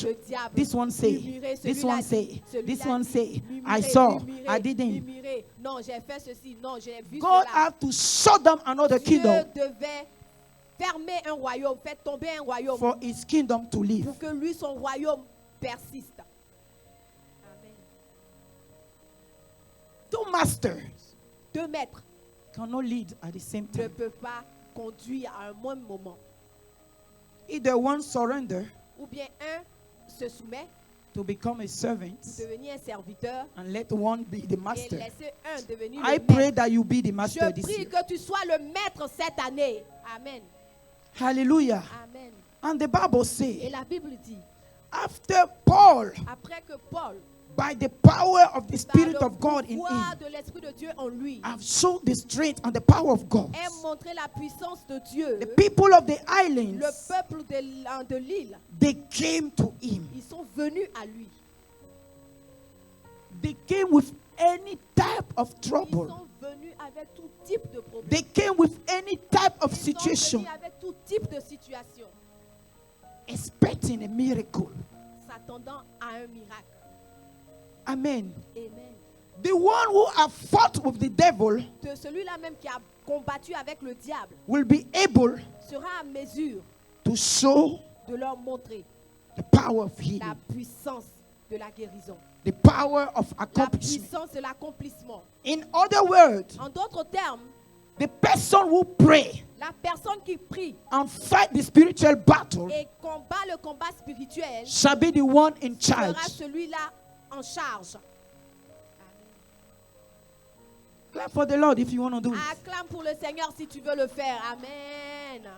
de diable. This one say, Murmurer, this celui-là one dit, say, celui-là this one dit, say, murmurer, I saw, murmurer, I didn't. murmurer. Non, j'ai fait ceci. Non, j'ai vu God cela. had to shut down another Dieu kingdom devait fermer un royaume, faire tomber un royaume for his kingdom to live. pour que lui, son royaume, persiste. Amen. Two masters 2 maîtres cannot lead at the same ne time. peuvent pas conduire à un même moment. Either one surrender Ou bien un se soumet to become a servant pour devenir un serviteur and let one be the et master. laisser un devenir I le pray maître. that you be the master Je this prie year. que tu sois le maître cette année. Amen. Hallelujah. Amen. And the Bible Et says, la Bible dit, after Paul après que Paul by the power of the par Spirit le of God in pouvoir him, de l'Esprit de Dieu en lui, have shown the strength and the power of God. ait montré la puissance de Dieu. The people of the Le islands, peuple de l'île, they came to him. ils sont venus à lui. They came with any type of Ils trouble. sont venus avec tout type de problème. They came with any type of Ils sont situation, venus avec tout type de situation, expecting a miracle. s'attendant à un miracle. Amen. Amen. The one who have fought with the devil De celui-là même qui a combattu avec le diable will be able sera à mesure to show de leur montrer the power of la healing, puissance de la guérison, the power of la accomplishment. puissance de l'accomplissement. In other words, En d'autres termes, the person who pray la personne qui prie and fight the spiritual battle et combat le combat spirituel shall be the one in sera charge. celui-là en charge. Clap for the Lord if you want to do it. Acclame pour le Seigneur si tu veux le faire. Amen.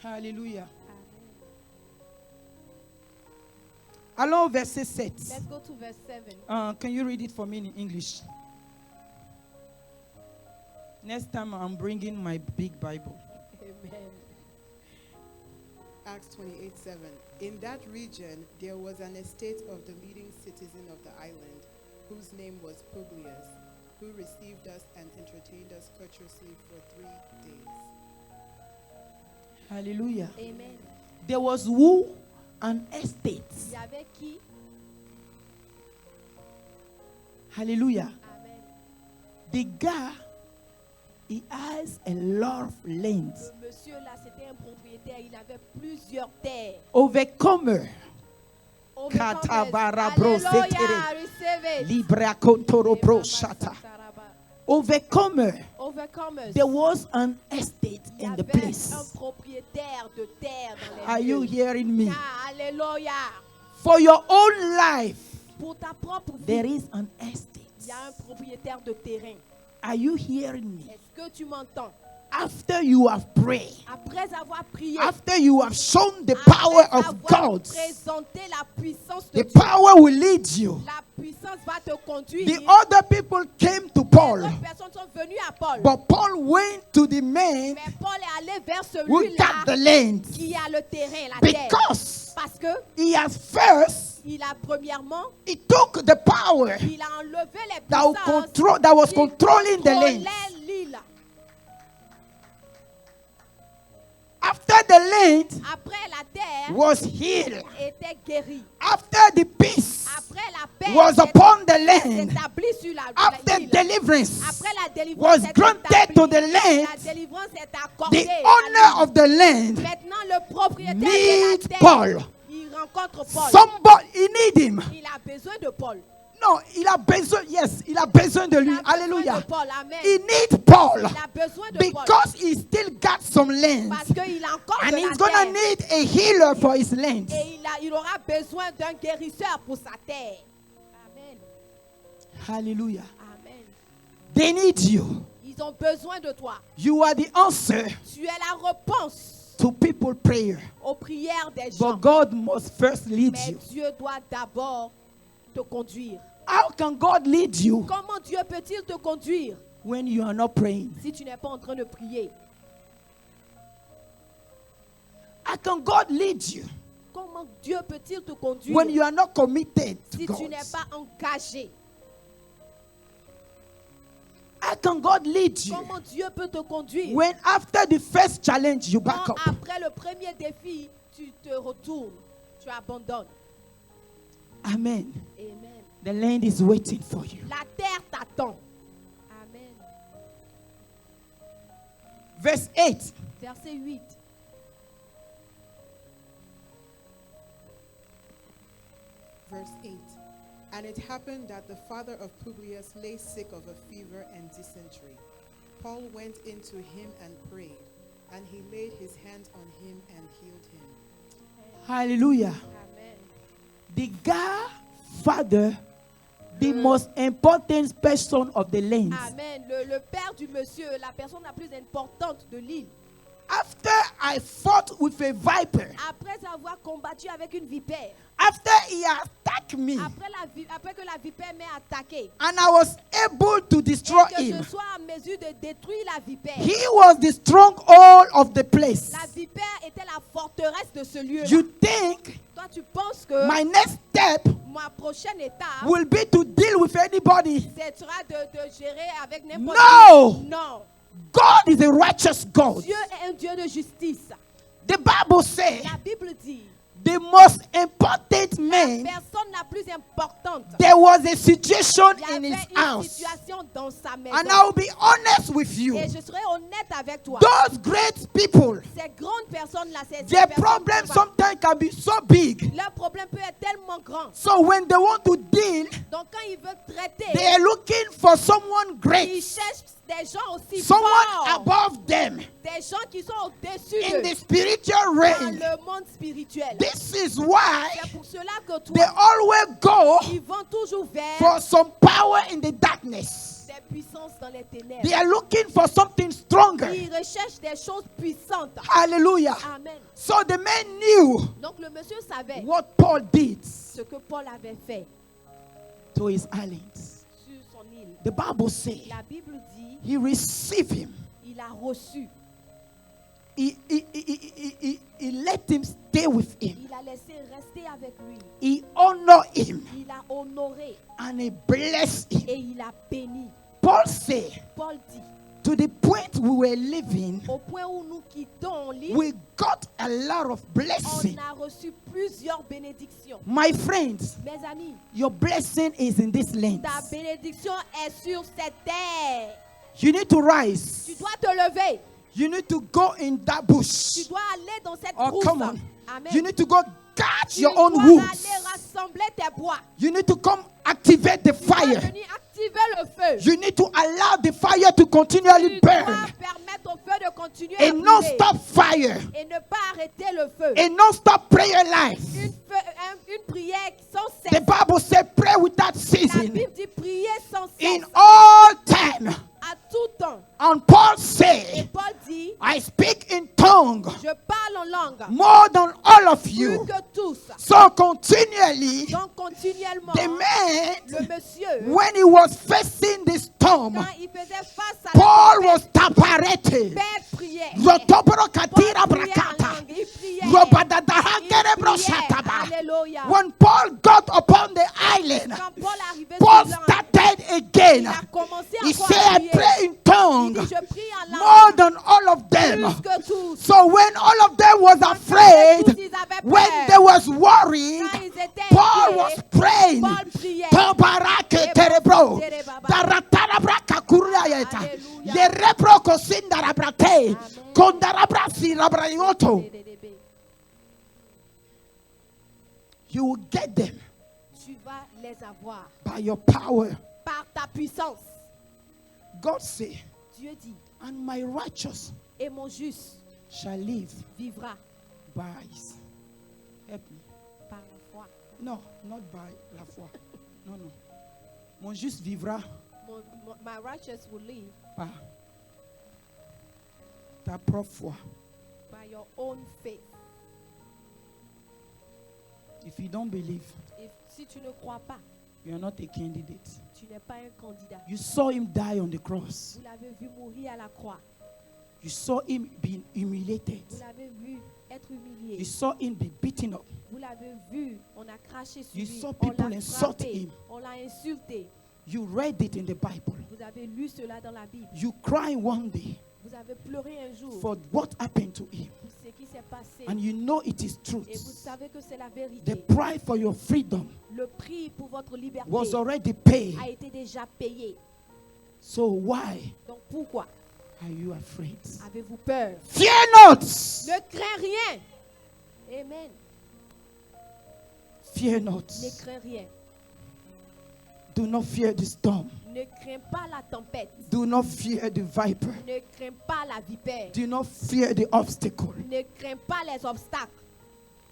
Hallelujah. Allons au verset 7. Let's go to verse 7. Can you read it for me in English? Next time I'm bringing my big Bible. Amen. Acts 28:7. In that region, there was an estate of the leading citizen of the island, whose name was Publius, who received us and entertained us courteously for 3 days. Hallelujah. Amen. There was who? An estate. Il y avait qui? Hallelujah. Amen. The guy, he has a lot of land. Le monsieur là, c'était un propriétaire. Il avait plusieurs terres. Overcomer. Overcomers. Katabara bro Alléluia, setere. receive it. Libra contoro pro shata. Overcomer. Overcomers. There was an estate Il y in the avait un place. propriétaire de terre dans les Are you lieux. hearing me? Ah, alléluia. For your own life, Pour ta propre vie, there is an il estate. y a un propriétaire de terrain. Are you hearing me? Est-ce que tu m'entends? After you have prayed, Après avoir prié, after you have shown the après power of avoir God, présenté la puissance de the Dieu, power will lead you. la puissance va te conduire. The other people came to Paul, Les autres personnes sont venues à Paul. but Paul went to the man Mais Paul est allé vers who got the celui-là land qui a le terrain, la terre. because Parce que he has first, il a premièrement, he took the power il a enlevé les that, will puissances control, that was qui controlling the land. contrôlaient l'île. After the land Après la terre was healed, était guérie. after the peace Après la paix was était upon the land, établie sur la after l'île. deliverance Après la délivrance was est granted établie, to the land, la délivrance est accordée. the à owner l'île. of the land Maintenant, le propriétaire de needs la terre, Paul. il rencontre Paul. Somebody, he need him. Il a besoin de Paul. No, il a besoin, yes, il a besoin de Il lui. a besoin Alléluia. de Paul. Amen. He needs Paul Il a besoin de Paul. because he still got some land. Parce qu'il a encore And de he's la gonna terre. need a healer for his land. Et il aura besoin d'un guérisseur pour sa terre. Amen. Hallelujah. Amen. They need you. Ils ont besoin de toi. You are the answer Tu es la réponse to people prayer. aux prières des gens. But God must first lead Mais you. Dieu doit d'abord te conduire. How can God lead you Comment Dieu peut-il te conduire when you are not praying? si tu n'es pas en train de prier? How can God lead you Comment Dieu peut-il te conduire when you are not committed to si tu God? n'es pas engagé? How can God lead you Comment Dieu peut te conduire when after the first challenge you back quand up? après le premier défi, tu te retournes, tu abandonnes? Amen. Amen. The land is waiting for you. La terre t'attend. Amen. Verse 8. Verset 8. Verse 8. And it happened that the father of Publius lay sick of a fever and dysentery. Paul went into him and prayed, and he laid his hands on him and healed him. Hallelujah. Amen. The godfather, the most important person of the land. Amen. Le père du monsieur, la personne la plus importante de l'île. After I fought with a viper. Après avoir combattu avec une vipère, After he attacked me après que la vipère m'ait attaqué, and I was able to et destroy que him, je sois en mesure de détruire la vipère. he was the stronghold of the place. La vipère était la forteresse de ce lieu-là. You think Toi, tu penses que my next step ma prochaine étape, will be to deal with anybody? ce sera de gérer avec n'importe No! qui? Non. God is a righteous God. Dieu est un Dieu de justice. The Bible says La Bible dit, the most important la man, personne la plus importante, there was a situation il y in avait his une house. situation dans sa maison. And I will be honest with you. Et je serai honnête avec toi. Those great people, Ces grandes personnes-là, ces their personnes problem qui sometimes can be so big. leur problème peut être tellement grand. So when they want to deal, Donc quand ils veulent traiter, they are looking for someone ils great, cherchent des gens aussi someone forts, above them des gens qui sont au-dessus in d'eux the spiritual dans realm. le monde spirituel. This is why C'est pour cela que they toi, always go ils vont toujours vers for some power in the darkness. des puissances dans les ténèbres. They are looking for something stronger. Ils recherchent des choses puissantes. Hallelujah. Amen. So the man knew Donc le monsieur savait what Paul did ce que Paul avait fait to his islands. sur son île. The Bible says La Bible dit, he received him. il a reçu, He let him stay with him. il a laissé rester avec lui, He honored him il a honoré and he blessed him. et il a béni. Paul said, Paul dit, to the point we were living, au point où nous quittons l'île, we got a lot of on blessing. a reçu plusieurs bénédictions. My friends, Mes amis, your blessing is in this land. ta bénédiction est sur cette terre. You need to rise. Tu dois te lever. You need to go in that Tu bush. dois aller dans cette Oh, brousse. come on. Amen. You need to go catch Tu your dois own aller woods. rassembler tes bois. You need to come activate the Tu dois fire. venir activer le feu. You need to allow the fire to continually Tu dois burn. permettre au feu de continuer A à brûler non-stop fire. et ne pas arrêter le feu. A non-stop prayer life. Une prière sans The cesse. Bible says pray without La ceasing Bible dit prier sans in cesse, all time. à tout temps. And Paul Et said, Paul dit, I speak in tongue je parle en langue more than all of plus you. que tous. So continually, Donc continuellement, the man, le monsieur, when he was facing the storm, quand il faisait face à Paul la was taparete. Père priait. Zotoporo Paul katira priait en brakata. langue, il priait. Robadadahangere Il broshataba. priait. Alléluia. When Paul got upon the island, Quand Paul arrivait Paul sur l'île, started il again. a commencé He encore said, à I prier. pray in Il tongue dit, je prie en more langue than all of them. plus que tous. So when all of them was afraid, Tous, ils avaient when peur. they was worried, Quand ils étaient Paul inquiets, was praying. Paul priait. Tobarake terebro. Daratarabraka kuriayeta. Alléluia. Yerebro kosindarabrate. Kondarabrasi rabrayoto. You will get them Tu vas les avoir by your power. par ta puissance. God said, Dieu dit, and my righteous et mon juste shall live vivra by his. Help me. par la foi. No, not by la foi. No, no. Mon juste vivra My righteous will live par ta propre foi. by your own faith. If you don't believe, Si tu ne crois pas, you are not a candidate. tu n'es pas un candidat. You saw him die on the cross. Vous l'avez vu mourir à la croix. You saw him being humiliated. Vous l'avez vu être You humilié. saw him be beaten up. Vous l'avez vu, on a craché sur You lui. saw On people l'a insult frappé, him. on l'a insulté. You read it in the Bible. Vous avez lu cela dans la Bible. You cry one day Vous avez pleuré un jour for what happened to him. pour ce qui s'est passé. And you know it is Et truth. vous savez que c'est la The vérité. price for your freedom Le prix pour votre liberté was already paid. a été déjà payé. So why Donc pourquoi are you afraid? avez-vous peur? Fear not. Ne crains rien. Amen. Fear not. Ne crains rien. Do not fear the storm. Ne crains pas la tempête. Do not fear the viper. Ne crains pas la vipère. Do not fear the obstacle. Ne crains pas les obstacles.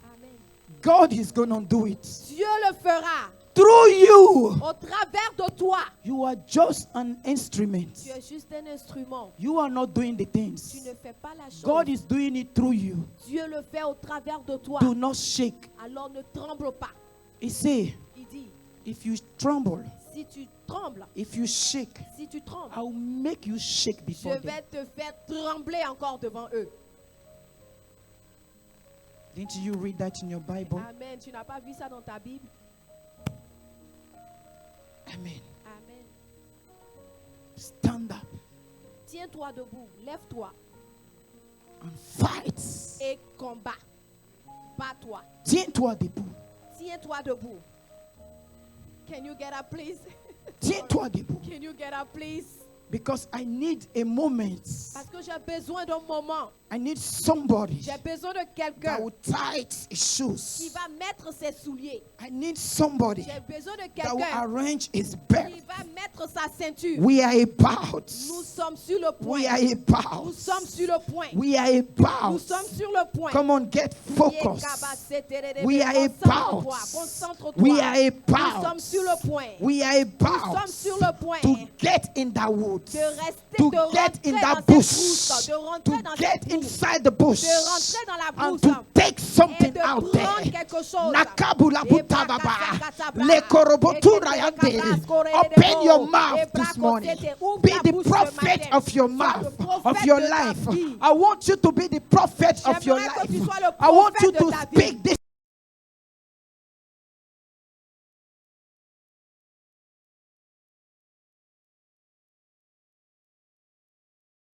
Amen. God is going to do it. Dieu le fera. Through you, Au travers de toi, you are just an instrument. tu es juste un instrument. You are not doing the Tu things. ne fais pas la chose. God is doing it through you. Dieu le fait au travers de toi. Do not shake. Alors ne tremble pas. He say, Il dit, if you tremble, si tu trembles, if you shake, si tu trembles, I will make you shake je before them. vais te faire trembler encore devant eux. Didn't you read that in your Bible? Amen. Tu n'as pas vu ça dans ta Bible? Amen. Amen. Stand up Tiens-toi debout, lève-toi and fight. et combat. Bats-toi. Tiens-toi debout. Tiens-toi debout. Can you get up, please? Tiens-toi debout. Can you get up, please? Because I need a moment. Parce que j'ai besoin d'un moment. I need somebody J'ai besoin de that quelqu'un will tie his qui shoes. va mettre ses souliers. I need somebody J'ai besoin de that will quelqu'un arrange his qui belt. va mettre sa ceinture. We are about. Nous sommes sur le We point. are Nous about. sommes sur le point. We are Nous about. sommes sur le point. Come on, get focused. We are about. Concentre-toi. We are Nous about. sommes sur le point. We are Nous about sommes sur le point to get in that wood, de rester, to de get in rentrer that dans bush, cette brousse, de rentrer to dans get cette brousse, inside the bush, de rentrer dans la and brousse to take et something de out prendre there. quelque chose. Nakabula Et butababa. brakasakataba. Le korobotura Et yande. ketekabras, Open your korerebo. mouth Et this morning. brakosete. Ouvre Be la the bouche ce prophet matin. of your Sois mouth, le of prophète your de ta life. vie. I want you to be the prophet of your J'aimerais que tu life. sois le I want you prophète to de ta vie. speak